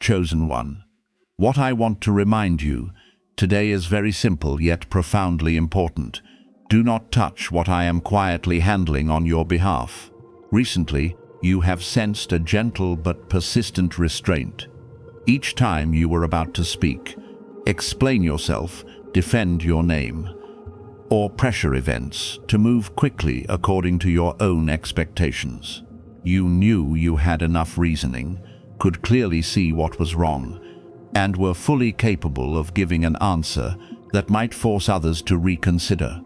chosen one. What I want to remind you today is very simple yet profoundly important. Do not touch what I am quietly handling on your behalf. Recently, you have sensed a gentle but persistent restraint. Each time you were about to speak, explain yourself, defend your name, or pressure events to move quickly according to your own expectations. You knew you had enough reasoning, could clearly see what was wrong, and were fully capable of giving an answer that might force others to reconsider.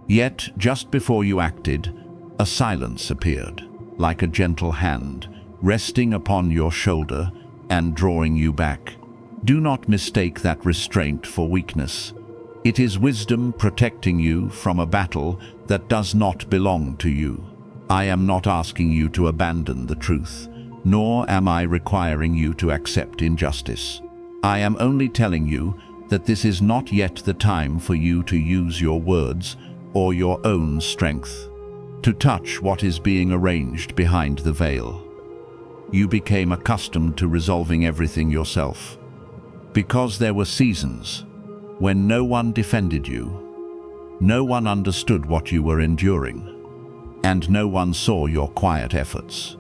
Yet, just before you acted, a silence appeared, like a gentle hand, resting upon your shoulder and drawing you back. Do not mistake that restraint for weakness. It is wisdom protecting you from a battle that does not belong to you. I am not asking you to abandon the truth, nor am I requiring you to accept injustice. I am only telling you that this is not yet the time for you to use your words or your own strength to touch what is being arranged behind the veil. You became accustomed to resolving everything yourself, because there were seasons when no one defended you, no one understood what you were enduring, and no one saw your quiet efforts.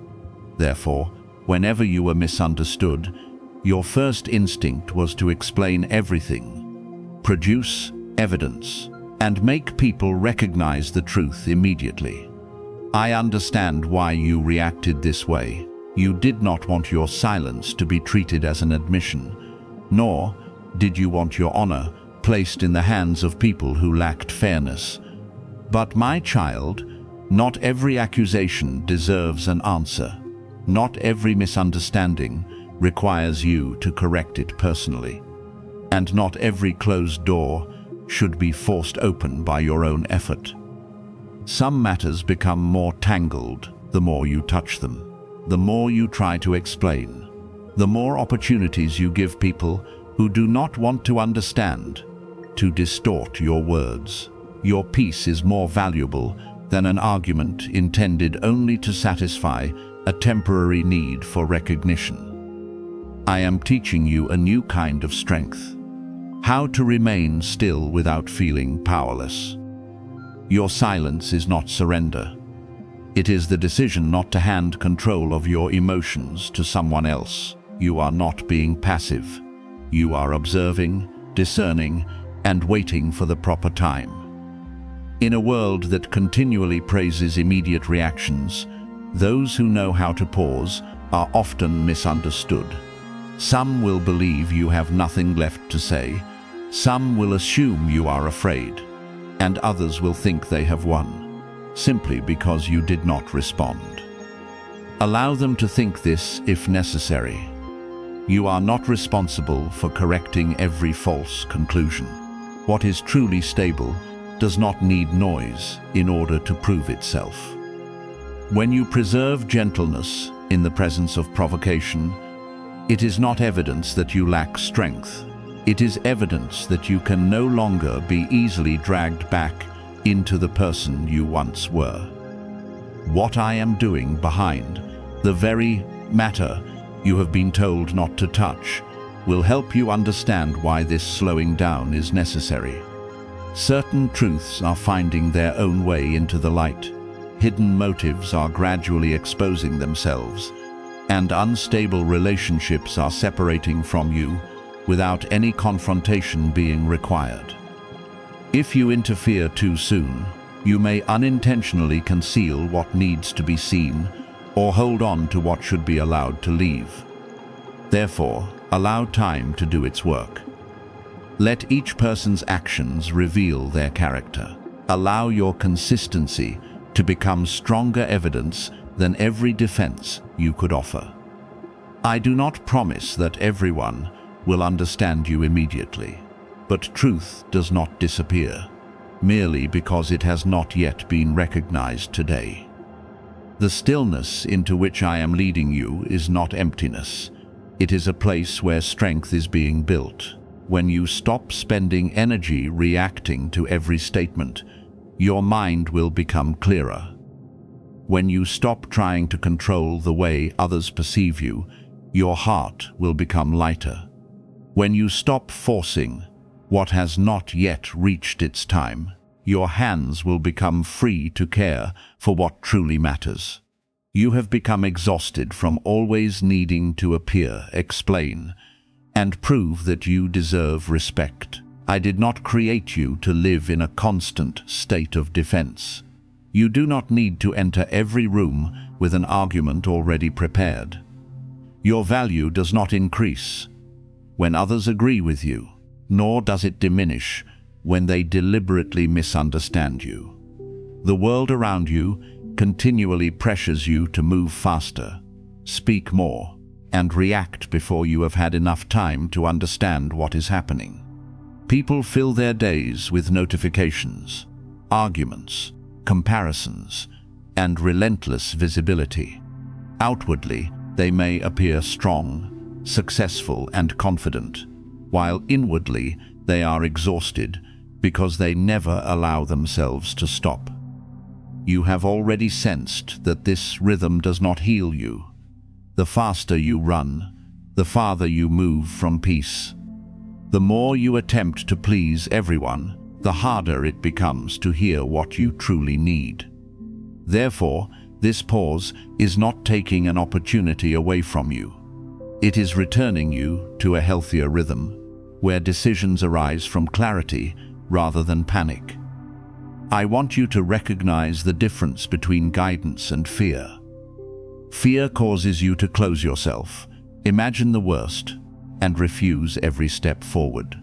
Therefore, whenever you were misunderstood, your first instinct was to explain everything, produce evidence, and make people recognize the truth immediately. I understand why you reacted this way. You did not want your silence to be treated as an admission, nor did you want your honor placed in the hands of people who lacked fairness. But my child, not every accusation deserves an answer. Not every misunderstanding requires you to correct it personally. And not every closed door should be forced open by your own effort. Some matters become more tangled the more you touch them, the more you try to explain, the more opportunities you give people who do not want to understand to distort your words. Your peace is more valuable than an argument intended only to satisfy a temporary need for recognition. I am teaching you a new kind of strength, how to remain still without feeling powerless. Your silence is not surrender. It is the decision not to hand control of your emotions to someone else. You are not being passive. You are observing, discerning, and waiting for the proper time. In a world that continually praises immediate reactions, those who know how to pause are often misunderstood. Some will believe you have nothing left to say, some will assume you are afraid, and others will think they have won, simply because you did not respond. Allow them to think this if necessary. You are not responsible for correcting every false conclusion. What is truly stable does not need noise in order to prove itself. When you preserve gentleness in the presence of provocation, it is not evidence that you lack strength. It is evidence that you can no longer be easily dragged back into the person you once were. What I am doing behind the very matter you have been told not to touch will help you understand why this slowing down is necessary. Certain truths are finding their own way into the light. Hidden motives are gradually exposing themselves, and unstable relationships are separating from you without any confrontation being required. If you interfere too soon, you may unintentionally conceal what needs to be seen or hold on to what should be allowed to leave. Therefore, allow time to do its work. Let each person's actions reveal their character. Allow your consistency to become stronger evidence than every defense you could offer. I do not promise that everyone will understand you immediately, but truth does not disappear merely because it has not yet been recognized today. The stillness into which I am leading you is not emptiness. It is a place where strength is being built. When you stop spending energy reacting to every statement, your mind will become clearer. When you stop trying to control the way others perceive you, your heart will become lighter. When you stop forcing what has not yet reached its time, your hands will become free to care for what truly matters. You have become exhausted from always needing to appear, explain, and prove that you deserve respect. I did not create you to live in a constant state of defense. You do not need to enter every room with an argument already prepared. Your value does not increase when others agree with you, nor does it diminish when they deliberately misunderstand you. The world around you continually pressures you to move faster, speak more, and react before you have had enough time to understand what is happening. People fill their days with notifications, arguments, comparisons, and relentless visibility. Outwardly, they may appear strong, successful, and confident, while inwardly they are exhausted because they never allow themselves to stop. You have already sensed that this rhythm does not heal you. The faster you run, the farther you move from peace. The more you attempt to please everyone, the harder it becomes to hear what you truly need. Therefore, this pause is not taking an opportunity away from you. It is returning you to a healthier rhythm, where decisions arise from clarity rather than panic. I want you to recognize the difference between guidance and fear. Fear causes you to close yourself, imagine the worst, and refuse every step forward.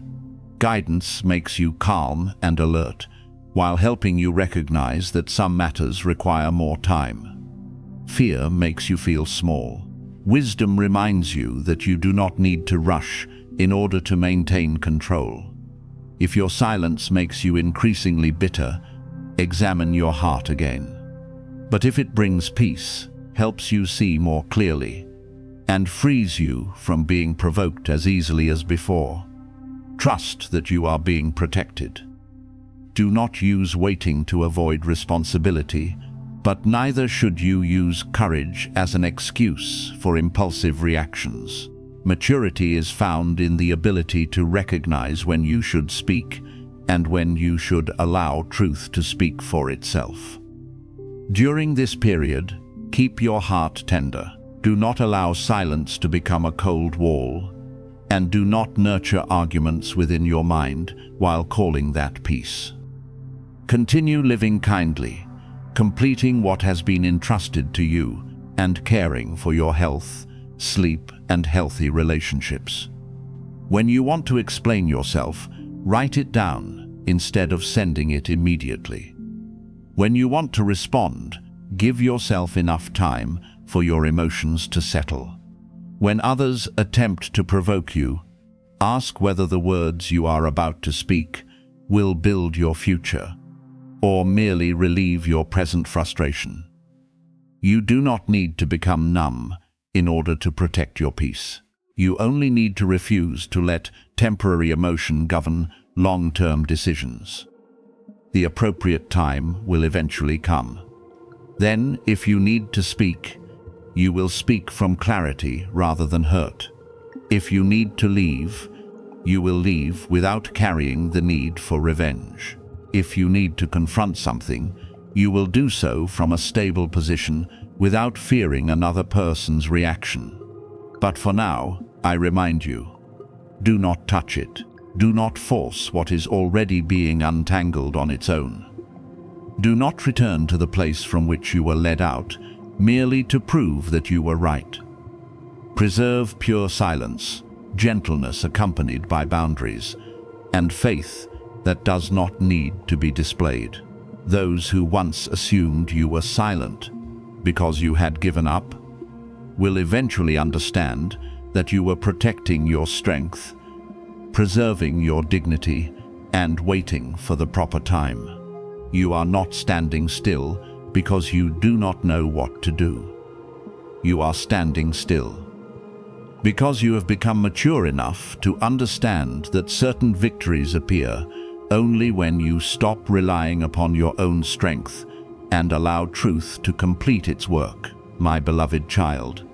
Guidance makes you calm and alert, while helping you recognize that some matters require more time. Fear makes you feel small. Wisdom reminds you that you do not need to rush in order to maintain control. If your silence makes you increasingly bitter, examine your heart again. But if it brings peace, helps you see more clearly, and frees you from being provoked as easily as before, trust that you are being protected. Do not use waiting to avoid responsibility, but neither should you use courage as an excuse for impulsive reactions. Maturity is found in the ability to recognize when you should speak and when you should allow truth to speak for itself. During this period, keep your heart tender. Do not allow silence to become a cold wall, and do not nurture arguments within your mind while calling that peace. Continue living kindly, completing what has been entrusted to you, and caring for your health, sleep, and healthy relationships. When you want to explain yourself, write it down instead of sending it immediately. When you want to respond, give yourself enough time for your emotions to settle. When others attempt to provoke you, ask whether the words you are about to speak will build your future or merely relieve your present frustration. You do not need to become numb in order to protect your peace. You only need to refuse to let temporary emotion govern long-term decisions. The appropriate time will eventually come. Then, if you need to speak, you will speak from clarity rather than hurt. If you need to leave, you will leave without carrying the need for revenge. If you need to confront something, you will do so from a stable position without fearing another person's reaction. But for now, I remind you, do not touch it. Do not force what is already being untangled on its own. Do not return to the place from which you were led out, merely to prove that you were right. Preserve pure silence, gentleness accompanied by boundaries, and faith that does not need to be displayed. Those who once assumed you were silent because you had given up will eventually understand that you were protecting your strength, preserving your dignity, and waiting for the proper time. You are not standing still because you do not know what to do. You are standing still because you have become mature enough to understand that certain victories appear only when you stop relying upon your own strength and allow truth to complete its work. My beloved child,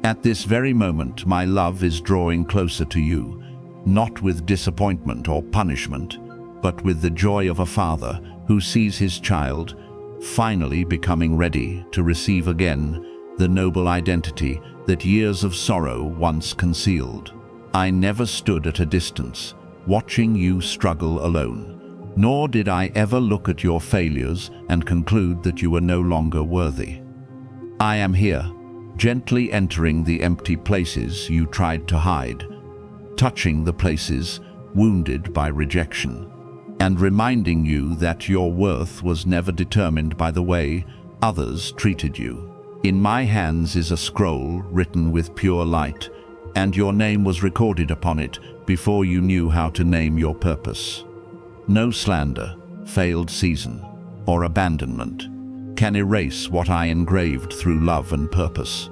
At this very moment, my love is drawing closer to you, not with disappointment or punishment, but with the joy of a father who sees his child finally becoming ready to receive again the noble identity that years of sorrow once concealed. I never stood at a distance, watching you struggle alone, nor did I ever look at your failures and conclude that you were no longer worthy. I am here, gently entering the empty places you tried to hide, touching the places wounded by rejection, and reminding you that your worth was never determined by the way others treated you. In my hands is a scroll written with pure light, and your name was recorded upon it before you knew how to name your purpose. No slander, failed season, or abandonment can erase what I engraved through love and purpose.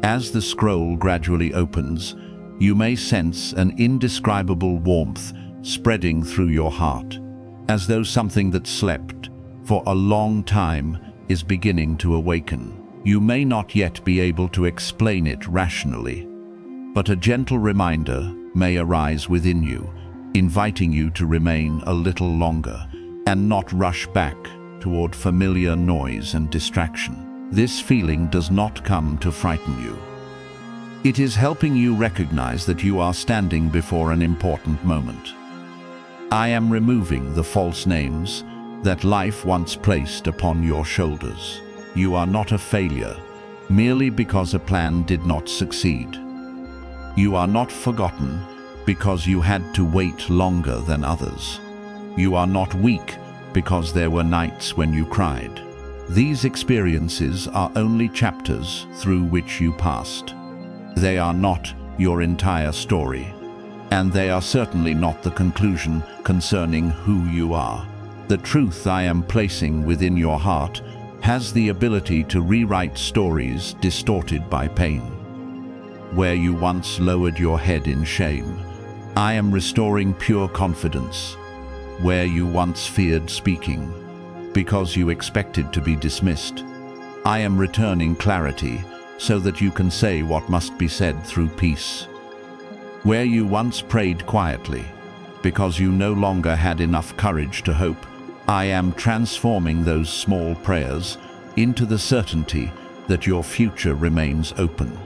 As the scroll gradually opens, you may sense an indescribable warmth spreading through your heart, as though something that slept for a long time is beginning to awaken. You may not yet be able to explain it rationally, but a gentle reminder may arise within you, inviting you to remain a little longer and not rush back toward familiar noise and distraction. This feeling does not come to frighten you. It is helping you recognize that you are standing before an important moment. I am removing the false names that life once placed upon your shoulders. You are not a failure merely because a plan did not succeed. You are not forgotten because you had to wait longer than others. You are not weak because there were nights when you cried. These experiences are only chapters through which you passed. They are not your entire story, and they are certainly not the conclusion concerning who you are. The truth I am placing within your heart has the ability to rewrite stories distorted by pain. Where you once lowered your head in shame, I am restoring pure confidence. Where you once feared speaking because you expected to be dismissed, I am returning clarity so that you can say what must be said through peace. Where you once prayed quietly because you no longer had enough courage to hope, I am transforming those small prayers into the certainty that your future remains open.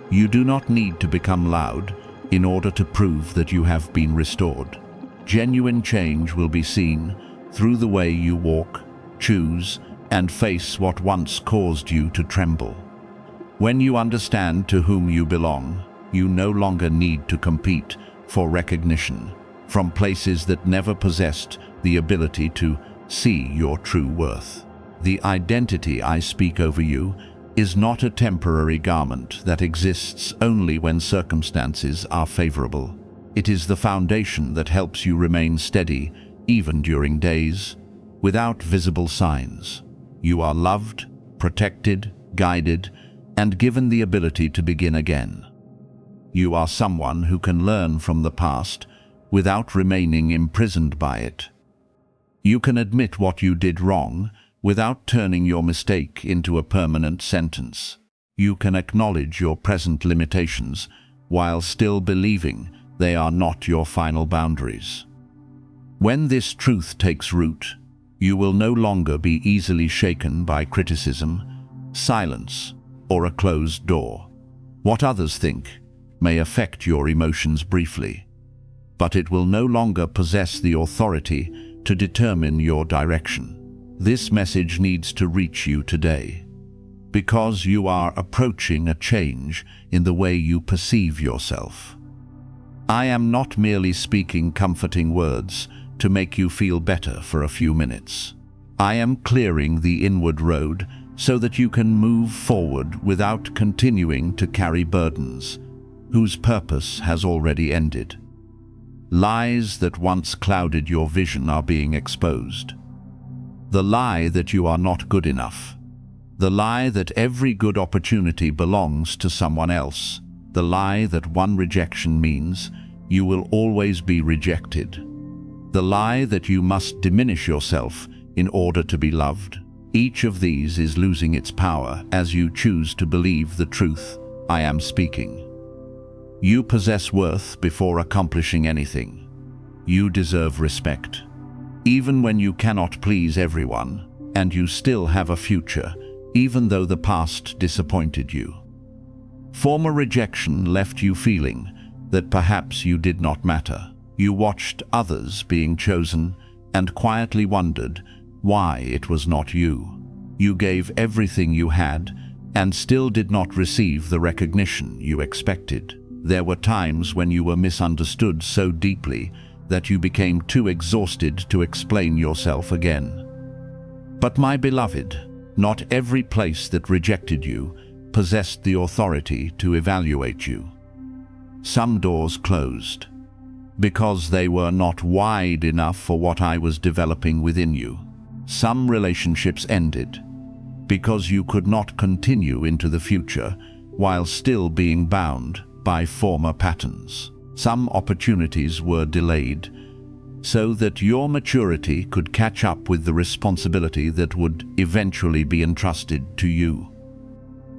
You do not need to become loud in order to prove that you have been restored. Genuine change will be seen through the way you walk, choose, and face what once caused you to tremble. When you understand to whom you belong, you no longer need to compete for recognition from places that never possessed the ability to see your true worth. The identity I speak over you is not a temporary garment that exists only when circumstances are favorable. It is the foundation that helps you remain steady even during days without visible signs. You are loved, protected, guided, and given the ability to begin again. You are someone who can learn from the past without remaining imprisoned by it. You can admit what you did wrong without turning your mistake into a permanent sentence. You can acknowledge your present limitations while still believing they are not your final boundaries. When this truth takes root, you will no longer be easily shaken by criticism, silence, or a closed door. What others think may affect your emotions briefly, but it will no longer possess the authority to determine your direction. This message needs to reach you today, because you are approaching a change in the way you perceive yourself. I am not merely speaking comforting words to make you feel better for a few minutes. I am clearing the inward road so that you can move forward without continuing to carry burdens whose purpose has already ended. Lies that once clouded your vision are being exposed. The lie that you are not good enough. The lie that every good opportunity belongs to someone else. The lie that one rejection means you will always be rejected. The lie that you must diminish yourself in order to be loved. Each of these is losing its power as you choose to believe the truth I am speaking. You possess worth before accomplishing anything. You deserve respect. Even when you cannot please everyone, and you still have a future, even though the past disappointed you. Former rejection left you feeling that perhaps you did not matter. You watched others being chosen and quietly wondered why it was not you. You gave everything you had and still did not receive the recognition you expected. There were times when you were misunderstood so deeply that you became too exhausted to explain yourself again. But my beloved, not every place that rejected you possessed the authority to evaluate you. Some doors closed because they were not wide enough for what I was developing within you. Some relationships ended because you could not continue into the future while still being bound by former patterns. Some opportunities were delayed so that your maturity could catch up with the responsibility that would eventually be entrusted to you.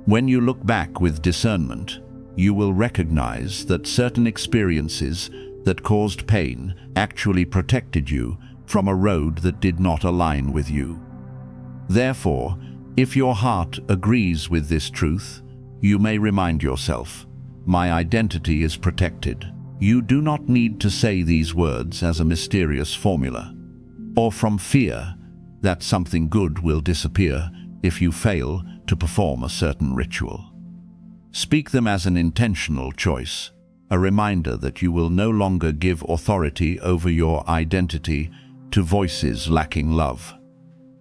When you look back with discernment, you will recognize that certain experiences that caused pain actually protected you from a road that did not align with you. Therefore, if your heart agrees with this truth, you may remind yourself, my identity is protected. You do not need to say these words as a mysterious formula, or from fear that something good will disappear if you fail to perform a certain ritual. Speak them as an intentional choice, a reminder that you will no longer give authority over your identity to voices lacking love.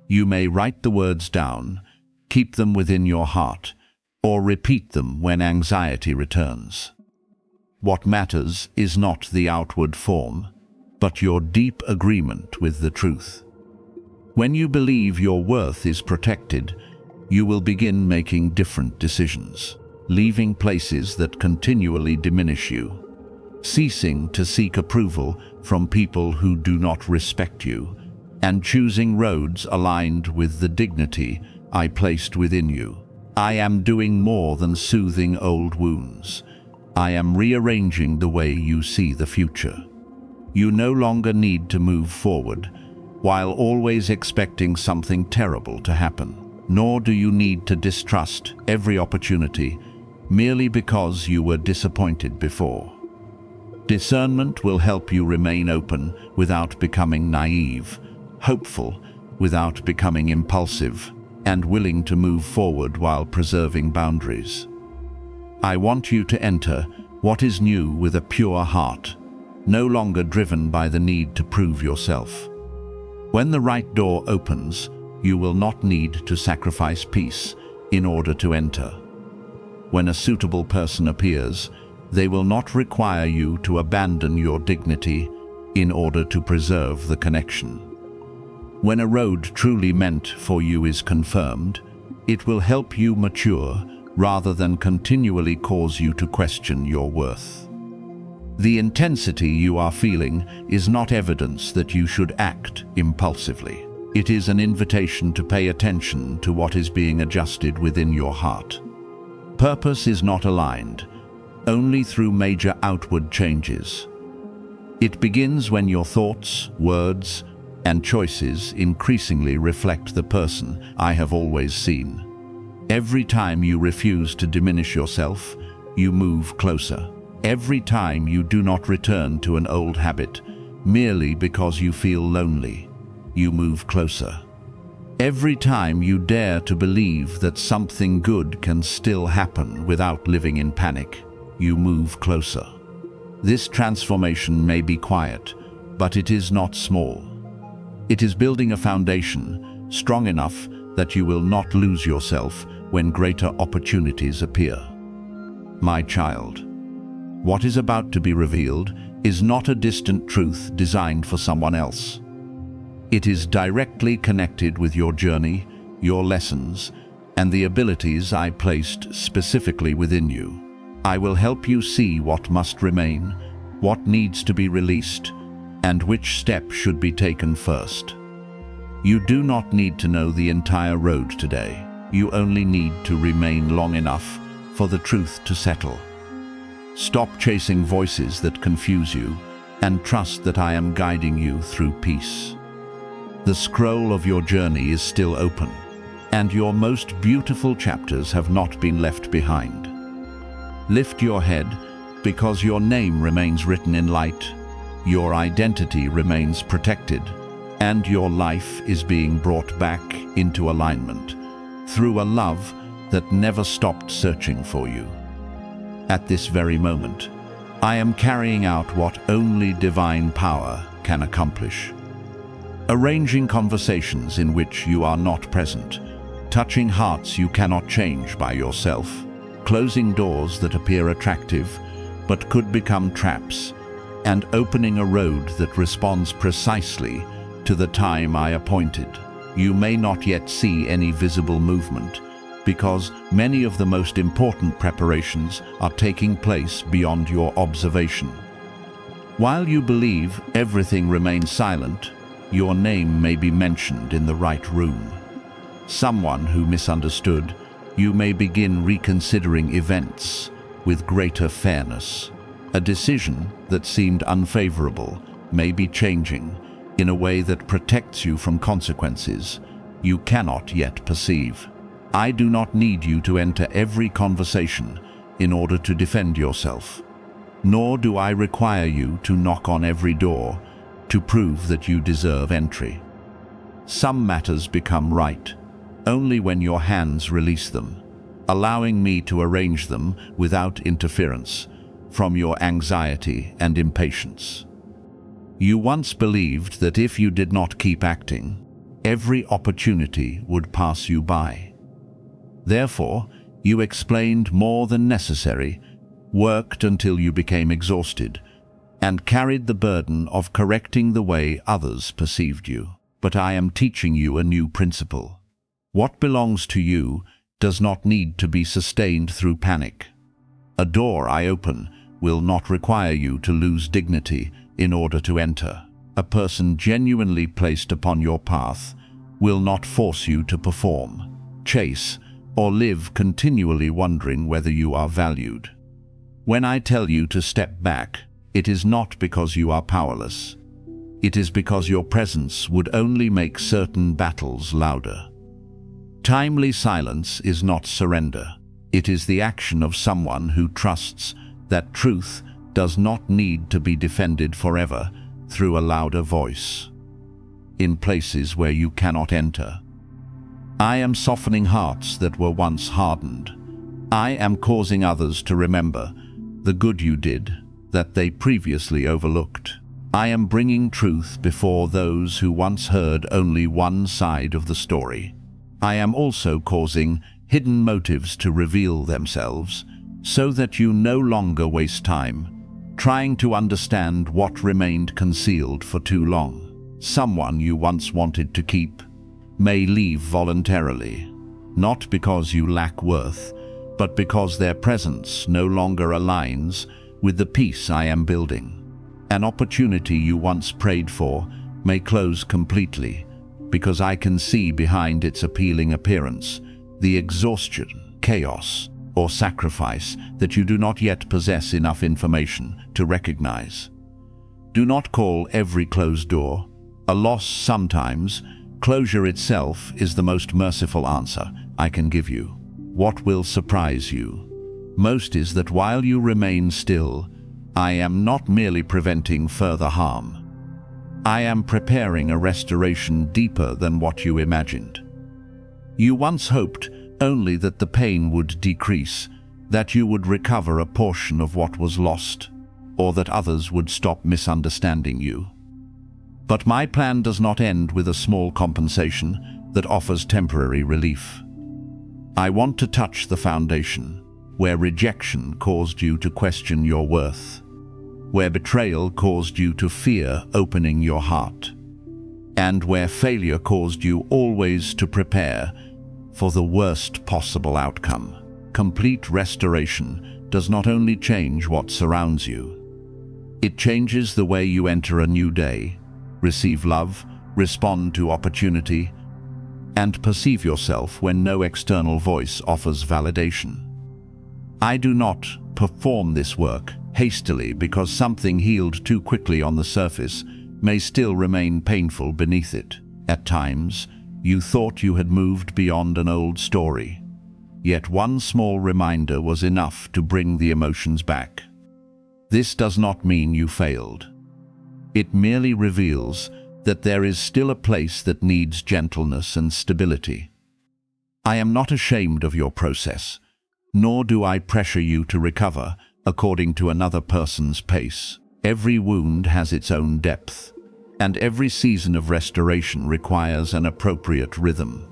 You may write the words down, keep them within your heart, or repeat them when anxiety returns. What matters is not the outward form, but your deep agreement with the truth. When you believe your worth is protected, you will begin making different decisions, leaving places that continually diminish you, ceasing to seek approval from people who do not respect you, and choosing roads aligned with the dignity I placed within you. I am doing more than soothing old wounds. I am rearranging the way you see the future. You no longer need to move forward while always expecting something terrible to happen, nor do you need to distrust every opportunity merely because you were disappointed before. Discernment will help you remain open without becoming naive, hopeful without becoming impulsive, and willing to move forward while preserving boundaries. I want you to enter what is new with a pure heart, no longer driven by the need to prove yourself. When the right door opens, you will not need to sacrifice peace in order to enter. When a suitable person appears, they will not require you to abandon your dignity in order to preserve the connection. When a road truly meant for you is confirmed, it will help you mature rather than continually cause you to question your worth. The intensity you are feeling is not evidence that you should act impulsively. It is an invitation to pay attention to what is being adjusted within your heart. Purpose is not aligned only through major outward changes. It begins when your thoughts, words, and choices increasingly reflect the person I have always seen. Every time you refuse to diminish yourself, you move closer. Every time you do not return to an old habit merely because you feel lonely, you move closer. Every time you dare to believe that something good can still happen without living in panic, you move closer. This transformation may be quiet, but it is not small. It is building a foundation strong enough that you will not lose yourself when greater opportunities appear. My child, what is about to be revealed is not a distant truth designed for someone else. It is directly connected with your journey, your lessons, and the abilities I placed specifically within you. I will help you see what must remain, what needs to be released, and which step should be taken first. You do not need to know the entire road today. You only need to remain long enough for the truth to settle. Stop chasing voices that confuse you and trust that I am guiding you through peace. The scroll of your journey is still open, and your most beautiful chapters have not been left behind. Lift your head, because your name remains written in light, your identity remains protected, and your life is being brought back into alignment through a love that never stopped searching for you. At this very moment, I am carrying out what only divine power can accomplish. Arranging conversations in which you are not present, touching hearts you cannot change by yourself, closing doors that appear attractive but could become traps, and opening a road that responds precisely to the time I appointed. You may not yet see any visible movement, because many of the most important preparations are taking place beyond your observation. While you believe everything remains silent, your name may be mentioned in the right room. Someone who misunderstood, you may begin reconsidering events with greater fairness. A decision that seemed unfavorable may be changing in a way that protects you from consequences you cannot yet perceive. I do not need you to enter every conversation in order to defend yourself, nor do I require you to knock on every door to prove that you deserve entry. Some matters become right only when your hands release them, allowing me to arrange them without interference from your anxiety and impatience. You once believed that if you did not keep acting, every opportunity would pass you by. Therefore, you explained more than necessary, worked until you became exhausted, and carried the burden of correcting the way others perceived you. But I am teaching you a new principle. What belongs to you does not need to be sustained through panic. A door I open will not require you to lose dignity in order to enter. A person genuinely placed upon your path will not force you to perform, chase, or live continually wondering whether you are valued. When I tell you to step back, it is not because you are powerless. It is because your presence would only make certain battles louder. Timely silence is not surrender. It is the action of someone who trusts that truth does not need to be defended forever through a louder voice. In places where you cannot enter, I am softening hearts that were once hardened. I am causing others to remember the good you did that they previously overlooked. I am bringing truth before those who once heard only one side of the story. I am also causing hidden motives to reveal themselves so that you no longer waste time trying to understand what remained concealed for too long. Someone you once wanted to keep may leave voluntarily, not because you lack worth, but because their presence no longer aligns with the peace I am building. An opportunity you once prayed for may close completely because I can see behind its appealing appearance the exhaustion, chaos, or sacrifice that you do not yet possess enough information to recognize. Do not call every closed door a loss. Sometimes closure itself is the most merciful answer I can give you. What will surprise you most is that while you remain still, I am not merely preventing further harm. I am preparing a restoration deeper than what you imagined. You once hoped only that the pain would decrease, that you would recover a portion of what was lost, or that others would stop misunderstanding you. But my plan does not end with a small compensation that offers temporary relief. I want to touch the foundation, where rejection caused you to question your worth, where betrayal caused you to fear opening your heart, and where failure caused you always to prepare for the worst possible outcome. Complete restoration does not only change what surrounds you, it changes the way you enter a new day, receive love, respond to opportunity, and perceive yourself when no external voice offers validation. I do not perform this work hastily because something healed too quickly on the surface may still remain painful beneath it. At times, you thought you had moved beyond an old story, yet one small reminder was enough to bring the emotions back. This does not mean you failed. It merely reveals that there is still a place that needs gentleness and stability. I am not ashamed of your process, nor do I pressure you to recover according to another person's pace. Every wound has its own depth, and every season of restoration requires an appropriate rhythm.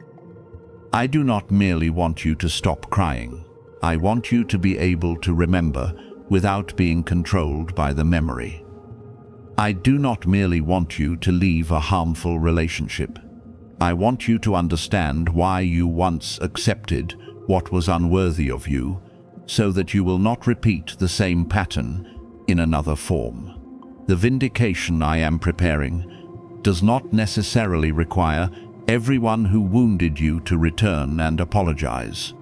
I do not merely want you to stop crying. I want you to be able to remember without being controlled by the memory. I do not merely want you to leave a harmful relationship. I want you to understand why you once accepted what was unworthy of you, so that you will not repeat the same pattern in another form. The vindication I am preparing does not necessarily require everyone who wounded you to return and apologize.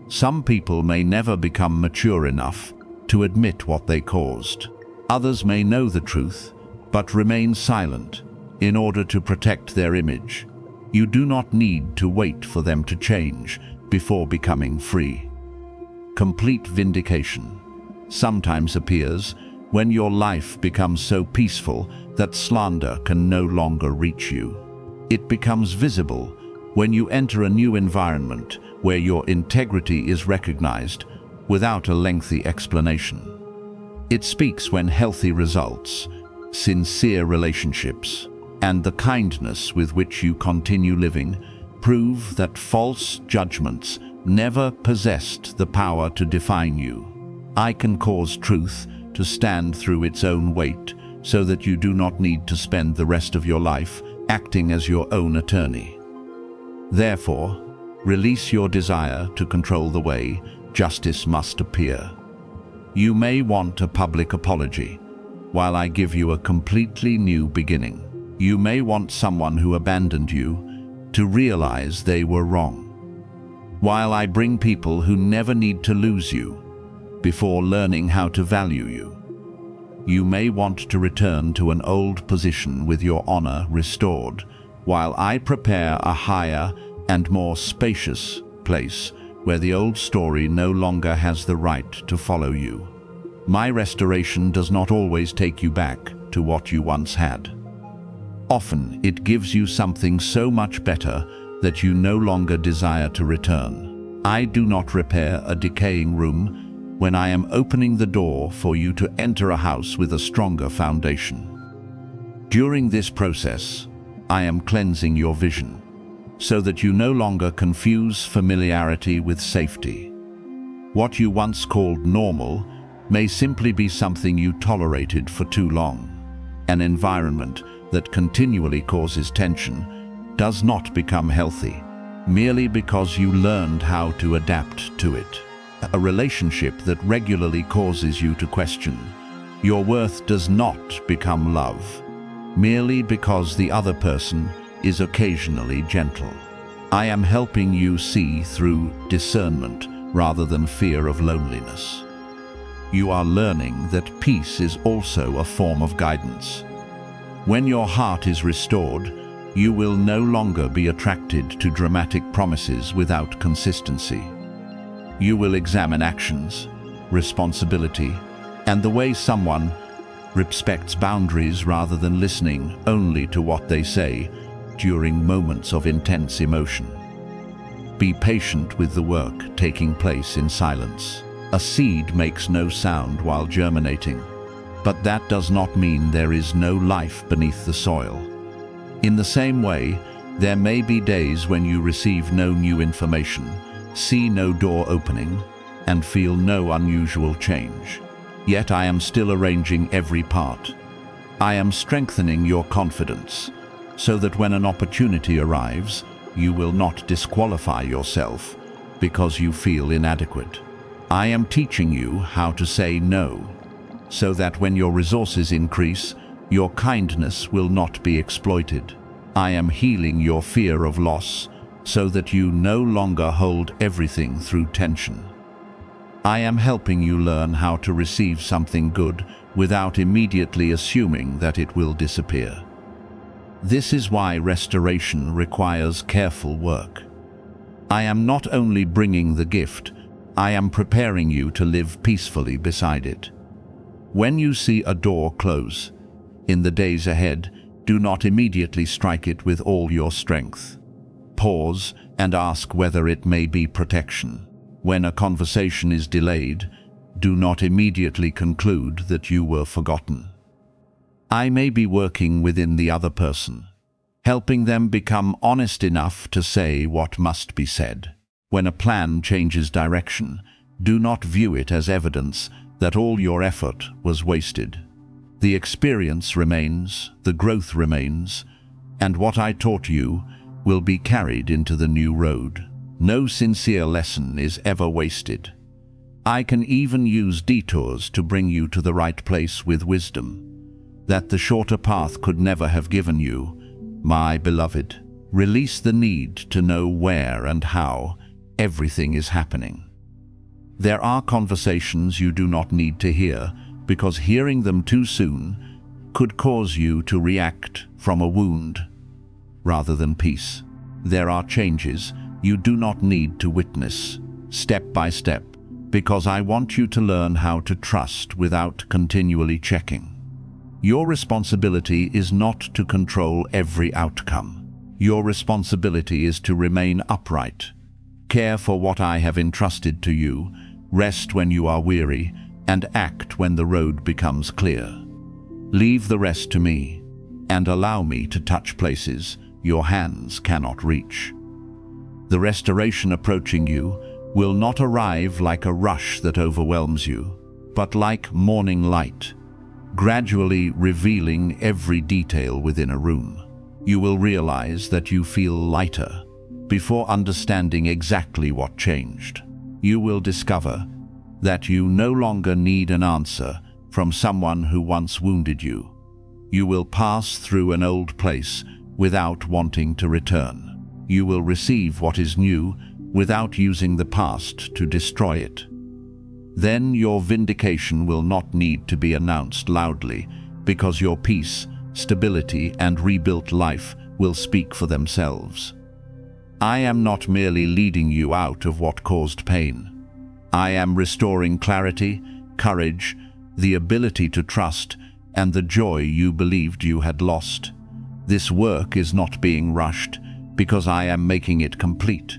Some people may never become mature enough to admit what they caused. Others may know the truth, but remain silent in order to protect their image. You do not need to wait for them to change before becoming free. Complete vindication sometimes appears when your life becomes so peaceful that slander can no longer reach you. It becomes visible when you enter a new environment where your integrity is recognized without a lengthy explanation. It speaks when healthy results, sincere relationships, and the kindness with which you continue living prove that false judgments never possessed the power to define you. I can cause truth to stand through its own weight so that you do not need to spend the rest of your life acting as your own attorney. Therefore, release your desire to control the way justice must appear. You may want a public apology, while I give you a completely new beginning. You may want someone who abandoned you to realize they were wrong, while I bring people who never need to lose you before learning how to value you. You may want to return to an old position with your honor restored, while I prepare a higher and more spacious place where the old story no longer has the right to follow you. My restoration does not always take you back to what you once had. Often it gives you something so much better that you no longer desire to return. I do not repair a decaying room when I am opening the door for you to enter a house with a stronger foundation. During this process, I am cleansing your vision so that you no longer confuse familiarity with safety. What you once called normal may simply be something you tolerated for too long. An environment that continually causes tension does not become healthy merely because you learned how to adapt to it. A relationship that regularly causes you to question your worth does not become love merely because the other person is occasionally gentle. I am helping you see through discernment rather than fear of loneliness. You are learning that peace is also a form of guidance. When your heart is restored, you will no longer be attracted to dramatic promises without consistency. You will examine actions, responsibility, and the way someone respects boundaries rather than listening only to what they say during moments of intense emotion. Be patient with the work taking place in silence. A seed makes no sound while germinating, but that does not mean there is no life beneath the soil. In the same way, there may be days when you receive no new information, see no door opening, and feel no unusual change. Yet I am still arranging every part. I am strengthening your confidence, so that when an opportunity arrives, you will not disqualify yourself because you feel inadequate. I am teaching you how to say no, so that when your resources increase, your kindness will not be exploited. I am healing your fear of loss, so that you no longer hold everything through tension. I am helping you learn how to receive something good without immediately assuming that it will disappear. This is why restoration requires careful work. I am not only bringing the gift, I am preparing you to live peacefully beside it. When you see a door close, in the days ahead, do not immediately strike it with all your strength. Pause and ask whether it may be protection. When a conversation is delayed, do not immediately conclude that you were forgotten. I may be working within the other person, helping them become honest enough to say what must be said. When a plan changes direction, do not view it as evidence that all your effort was wasted. The experience remains, the growth remains, and what I taught you will be carried into the new road. No sincere lesson is ever wasted. I can even use detours to bring you to the right place with wisdom that the shorter path could never have given you. My beloved, release the need to know where and how everything is happening. There are conversations you do not need to hear because hearing them too soon could cause you to react from a wound rather than peace. There are changes you do not need to witness step by step because I want you to learn how to trust without continually checking. Your responsibility is not to control every outcome. Your responsibility is to remain upright. Care for what I have entrusted to you, rest when you are weary, and act when the road becomes clear. Leave the rest to me, and allow me to touch places your hands cannot reach. The restoration approaching you will not arrive like a rush that overwhelms you, but like morning light, gradually revealing every detail within a room. You will realize that you feel lighter before understanding exactly what changed. You will discover that you no longer need an answer from someone who once wounded you. You will pass through an old place without wanting to return. You will receive what is new without using the past to destroy it. Then your vindication will not need to be announced loudly because your peace, stability, and rebuilt life will speak for themselves. I am not merely leading you out of what caused pain. I am restoring clarity, courage, the ability to trust, and the joy you believed you had lost. This work is not being rushed because I am making it complete.